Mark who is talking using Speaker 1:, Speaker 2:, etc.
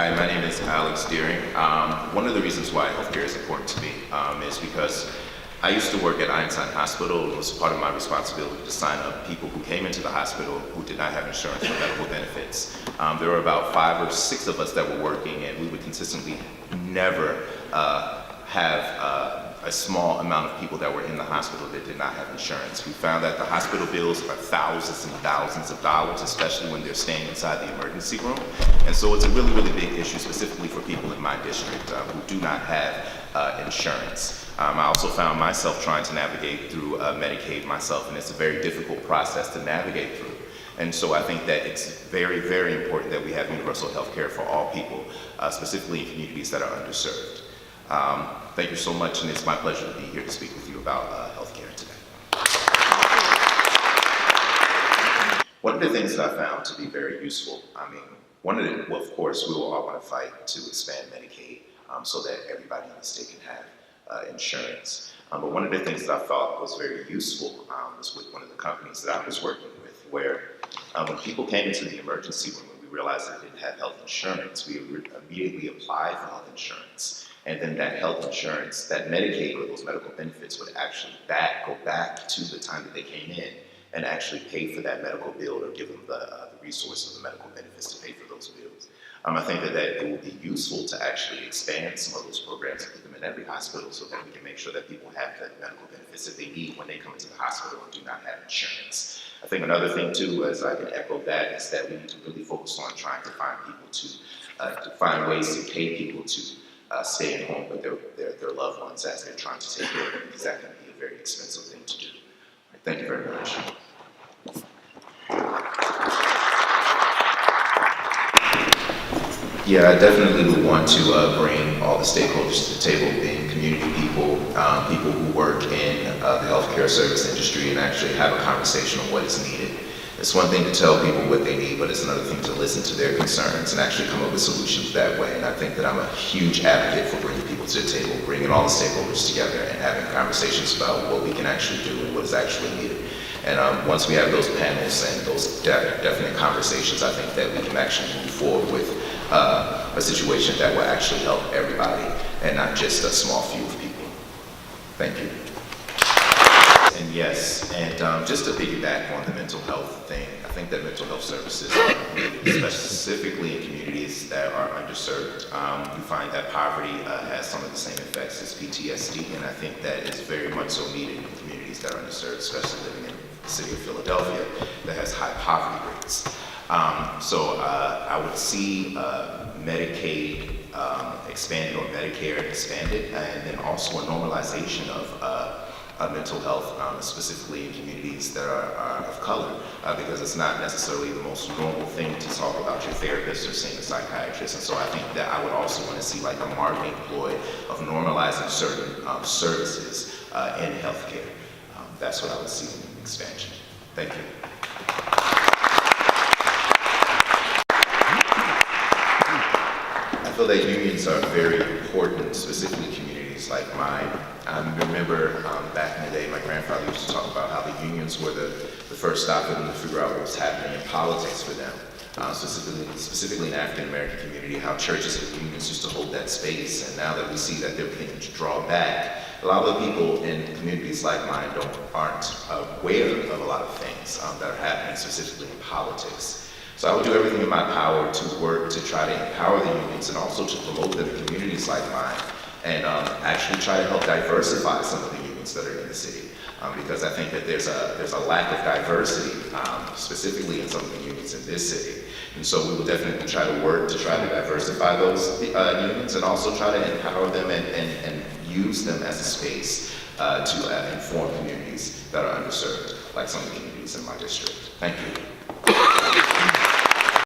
Speaker 1: Hi, my name is Alex Deering. One of the reasons why healthcare is important to me is because I used to work at Einstein Hospital. It was part of my responsibility to sign up people who came into the hospital who did not have insurance for medical benefits. There were about 5 or 6 of us that were working, and we would consistently never have a small amount of people that were in the hospital that did not have insurance. We found that the hospital bills are thousands and thousands of dollars, especially when they're staying inside the emergency room. And so it's a really, really big issue, specifically for people in my district who do not have insurance. I also found myself trying to navigate through Medicaid myself, and it's a very difficult process to navigate through. And so I think that it's very, very important that we have universal health care for all people, specifically in communities that are underserved. Thank you so much, and it's my pleasure to be here to speak with you about healthcare today. One of the things that I found to be very useful, well, of course, we will all want to fight to expand Medicaid so that everybody in the state can have insurance. But one of the things that I thought was very useful was with one of the companies that I was working with, where when people came into the emergency room and we realized they didn't have health insurance, we immediately applied for health insurance. And then that health insurance, that Medicaid or those medical benefits would actually go back to the time that they came in and actually pay for that medical bill or give them the resources of the medical benefits to pay for those bills. I think that it will be useful to actually expand some of those programs and put them in every hospital so that we can make sure that people have the medical benefits that they need when they come into the hospital and do not have insurance. I think another thing too, as I can echo that, is that we need to really focus on trying to find people to find ways to pay people to stay at home with their loved ones as they're trying to take care of them, because that can be a very expensive thing to do. Thank you very much. Yeah, I definitely would want to bring all the stakeholders to the table, being community people, people who work in the healthcare service industry, and actually have a conversation on what is needed. It's one thing to tell people what they need, but it's another thing to listen to their concerns and actually come up with solutions that way. And I think that I'm a huge advocate for bringing people to the table, bringing all the stakeholders together and having conversations about what we can actually do and what is actually needed. And once we have those panels and those definite conversations, I think that we can actually move forward with a situation that will actually help everybody and not just a small few of people. Thank you. And yes, and just to piggyback on the mental health thing, I think that mental health services are needed, specifically in communities that are underserved. We find that poverty has some of the same effects as PTSD, and I think that is very much so needed in communities that are underserved, especially living in the city of Philadelphia that has high poverty rates. So I would see Medicaid expanded or Medicare expanded, and then also a normalization of mental health, specifically in communities that are of color, because it's not necessarily the most normal thing to talk about your therapist or seeing a psychiatrist. And so I think that I would also want to see like a marketing ploy of normalizing certain services in healthcare. That's what I would see in expansion. Thank you. I feel that unions are very important, specifically communities like mine. I remember back in the day, my grandfather used to talk about how the unions were the first stop for them to figure out what was happening in politics for them, specifically in the African American community, how churches and unions used to hold that space. And now that we see that they're beginning to draw back, a lot of the people in communities like mine aren't aware of a lot of things that are happening, specifically in politics. So I would do everything in my power to work to try to empower the unions and also to promote them in communities like mine, and actually try to help diversify some of the unions that are in the city, because I think that there's a lack of diversity, specifically in some of the unions in this city. And so we will definitely try to work to try to diversify those unions and also try to empower them and use them as a space to inform communities that are underserved, like some of the communities in my district. Thank you.